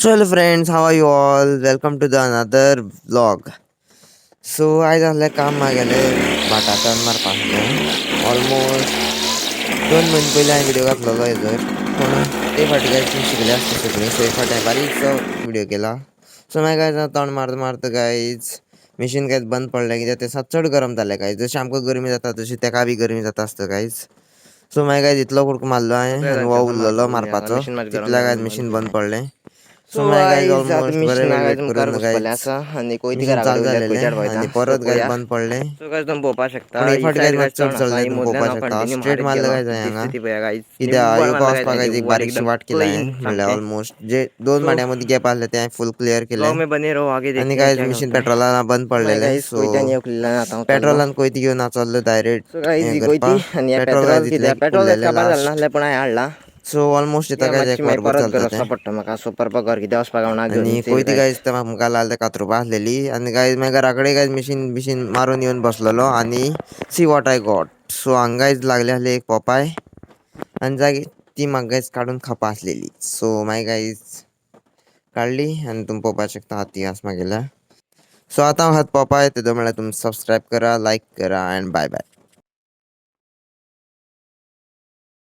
So hello friends, how are you all? Welcome to the another vlog. So आज झालं काम मागेले भाटातन मारपा almost 2 महिने पहिले हांवें व्हिडिओ घातलेलो हेजर पूण ते फाटी काय तुम्ही शिकले असते सगळे सो एक फाटी हांवें बारीकसो व्हिडिओ केला. सो मागीर काय तोंड मारता मारता गायज मशीन काय बंद पडलें कित्याक ते चड गरम जालें गायज जशी आमकां गरमी जाता तशी तेका बी गरमी जाता आसता गायज. सो मागीर काय इतलो कुडको मारलो हांवें आनी हो उरलेलो मारपाचो तितल्या काय मशीन बंद पडलें. सो मागीर गायज गाईज आता ऑलमोस्ट बरे मिशीन वेळ वेट मुखार करून बसपले गायज आसा आणि कोयती मिशीन घरा चालू कडेन उरल्यात झालेलें कोयत्यार वयता आणि सो परत गायज पळोवया. बंद पडलें. सो गाईज तुम्ही पळोवपा शकता पूण ही ही फाटी सायड गायज गायज मातशें चड चण आसा चललें ही तुमी मदल्यान पळोवपा हांव शकता कंटिन्यू स्ट्रेट मारत मारलें गेलो गायज हांवें ती हांगा स्थिती पळया गाईज कित्याक निव्वळ येवपा मारला गाईज वचपा आणि गायज एक निव्वळ बारीकशी एकदम वाट केला क्लीन हांवें म्हणल्यार सामकें. ऑलमोस्ट जे 2 सो माड्या मदीं गॅप आसलें तें फूल क्लियर ब्लॉग केलें. में बने रहो आगे आनी देखते हैं गायज क्या क्या मशीन होता है. पेट्रोलान बंद सो मागीर पडलेलें गाईज सो कोयत्यान येवकलेल्यान आतां हांव चल्लो पेट्रोलान कोयती घेवन चल्लो डायरेक्ट सो गाईज हें ही कोयती करपाक आनी हें पेट्रोल पेट्रोल गायज कित्याक इतलें पेट्रोल उरलेलें काबार जालें लास्ट. नासलें पूण हांवें हाडलां सो ऑलमोस्ट इता कित्याक गायज मातशी एक मागीर वरभर परत घर चलता वचपा तें. पडटा म्हाका सो परपा घर कितें वचपाक गावना घेवन आनी चल कोयती गाईज. गायज आमकां लागलें कातरुपा आसलेली आनी गायज मागीर घरा कडेन गायज मिशीन बिशीन मारून येवन बसलेलो आनी see what I got. So हांगा गायज लागली आसली एक पोपाय आनी जागी ती म्हाका गायज काडून खावपा आसलेली. सो मागीर गायज काडली आनी तुमी पळोवपा शकता हाती आसा म्हागेल्या. सो आतां हांव खात पोपाय तेदो म्हळ्यार तुमी सबस्क्रायब करा, लायक करा एंड बाय बाय.